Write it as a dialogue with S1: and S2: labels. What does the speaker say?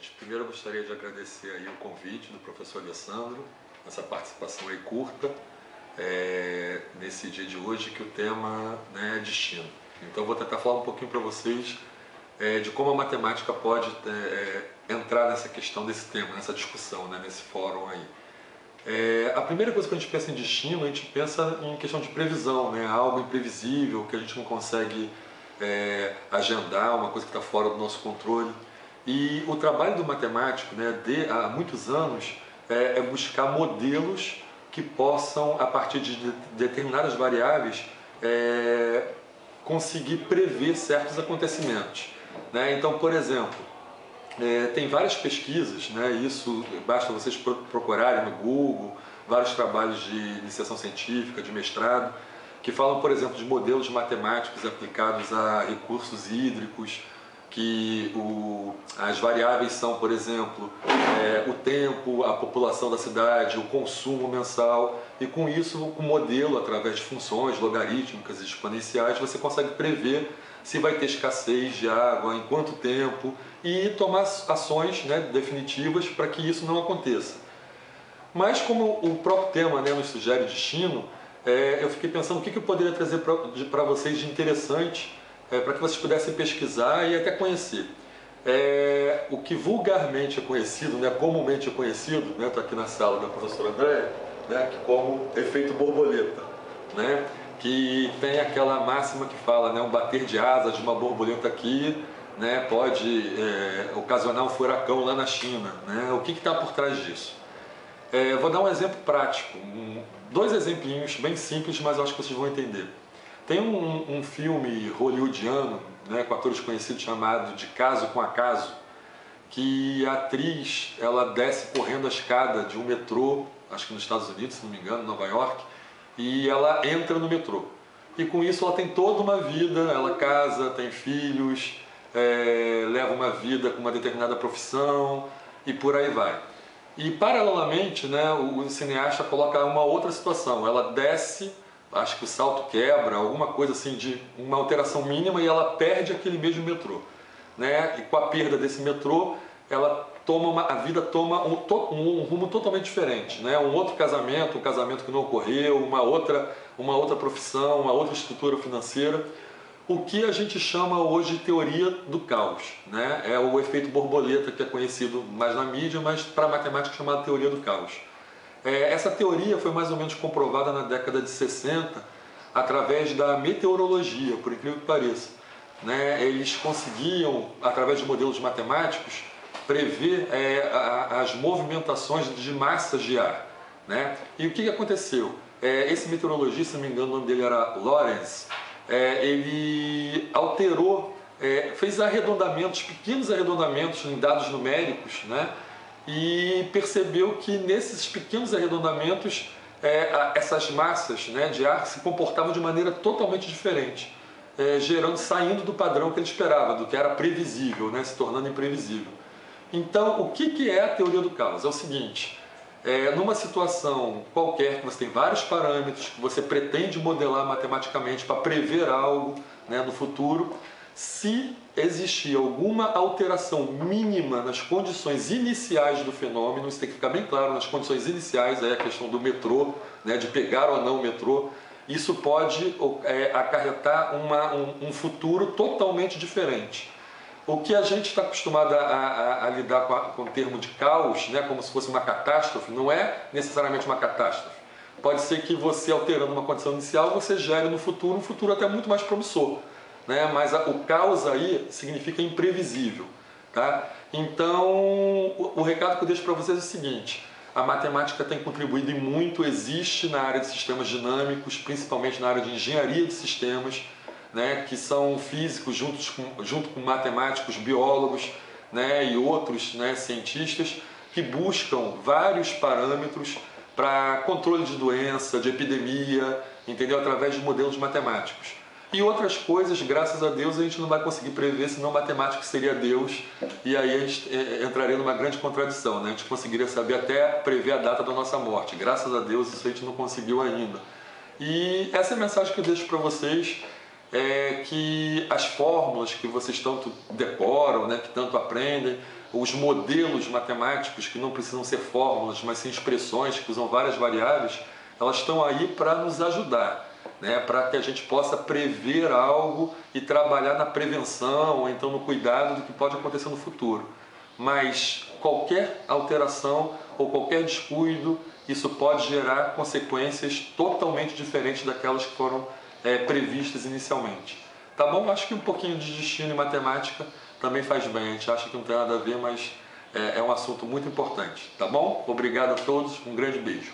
S1: gente. Primeiro eu gostaria de agradecer aí o convite do professor Alessandro, essa participação aí curta, nesse dia de hoje, que o tema, né, é destino. Então eu vou tentar falar um pouquinho para vocês de como a matemática pode entrar nessa questão desse tema, nessa discussão, né, nesse fórum aí. A primeira coisa que a gente pensa em destino, a gente pensa em questão de previsão, né, algo imprevisível que a gente não consegue agendar, uma coisa que está fora do nosso controle. E o trabalho do matemático, né, há muitos anos, é buscar modelos que possam, a partir de determinadas variáveis, conseguir prever certos acontecimentos, né? Então, por exemplo, tem várias pesquisas, né, isso basta vocês procurarem no Google, vários trabalhos de iniciação científica, de mestrado, que falam, por exemplo, de modelos matemáticos aplicados a recursos hídricos, que as variáveis são, por exemplo, o tempo, a população da cidade, o consumo mensal, e com isso, o modelo, através de funções logarítmicas e exponenciais, você consegue prever se vai ter escassez de água, em quanto tempo, e tomar ações, né, definitivas para que isso não aconteça. Mas como o próprio tema, né, nos sugere destino, eu fiquei pensando o que eu poderia trazer para vocês de interessante, para que vocês pudessem pesquisar e até conhecer. O que vulgarmente é conhecido, né, comumente é conhecido, né, estou aqui na sala da professora Andréia, né, como efeito borboleta, né, que tem aquela máxima que fala, né, um bater de asas de uma borboleta aqui, né, pode ocasionar um furacão lá na China, né? O que está por trás disso? Vou dar um exemplo prático, dois exemplinhos bem simples, mas eu acho que vocês vão entender. Tem um filme hollywoodiano, né, com atores conhecidos, chamado De Caso com Acaso, que a atriz ela desce correndo a escada de um metrô, acho que nos Estados Unidos, se não me engano, Nova York, e ela entra no metrô. E com isso ela tem toda uma vida, ela casa, tem filhos, leva uma vida com uma determinada profissão e por aí vai. E paralelamente, né, o cineasta coloca uma outra situação, ela desce, acho que o salto quebra, alguma coisa assim, de uma alteração mínima, e ela perde aquele mesmo metrô, né? E com a perda desse metrô, a vida toma um rumo totalmente diferente, né? Um outro casamento, um casamento que não ocorreu, uma outra profissão, uma outra estrutura financeira. O que a gente chama hoje de teoria do caos, né? É o efeito borboleta, que é conhecido mais na mídia, mas para a matemática é chamado teoria do caos. Essa teoria foi mais ou menos comprovada na década de 60 através da meteorologia, por incrível que pareça, né? Eles conseguiam, através de modelos matemáticos, prever as movimentações de massas de ar, né? E o que aconteceu? Esse meteorologista, se não me engano, o nome dele era Lorentz, ele alterou, fez arredondamentos, pequenos arredondamentos em dados numéricos, né? E percebeu que nesses pequenos arredondamentos essas massas, né, de ar se comportavam de maneira totalmente diferente, saindo do padrão que ele esperava, do que era previsível, né, se tornando imprevisível. Então, o que é a teoria do caos? É o seguinte: numa situação qualquer que você tem vários parâmetros, que você pretende modelar matematicamente para prever algo, né, no futuro, se existir alguma alteração mínima nas condições iniciais do fenômeno, isso tem que ficar bem claro, nas condições iniciais, aí a questão do metrô, né, de pegar ou não o metrô, isso pode acarretar um futuro totalmente diferente. O que a gente está acostumado a lidar com o termo de caos, né, como se fosse uma catástrofe, não é necessariamente uma catástrofe. Pode ser que você, alterando uma condição inicial, você gere no futuro um futuro até muito mais promissor, né? Mas o caos aí significa imprevisível, tá? Então, o recado que eu deixo para vocês é o seguinte: a matemática tem contribuído e muito, existe na área de sistemas dinâmicos, principalmente na área de engenharia de sistemas, né, que são físicos junto com matemáticos, biólogos, né, e outros, né, cientistas que buscam vários parâmetros para controle de doença, de epidemia, entendeu? Através de modelos matemáticos. E outras coisas, graças a Deus, a gente não vai conseguir prever, senão matemática seria Deus, e aí a gente entraria numa grande contradição, né? A gente conseguiria saber até prever a data da nossa morte. Graças a Deus isso a gente não conseguiu ainda. E essa é a mensagem que eu deixo para vocês. que as fórmulas que vocês tanto decoram, né, que tanto aprendem, os modelos matemáticos que não precisam ser fórmulas, mas sim expressões que usam várias variáveis, elas estão aí para nos ajudar, né, para que a gente possa prever algo e trabalhar na prevenção, ou então no cuidado do que pode acontecer no futuro. Mas qualquer alteração ou qualquer descuido, isso pode gerar consequências totalmente diferentes daquelas que foram previstas inicialmente. Tá bom? Acho que um pouquinho de destino e matemática também faz bem. A gente acha que não tem nada a ver, mas é um assunto muito importante. Tá bom? Obrigado a todos, um grande beijo.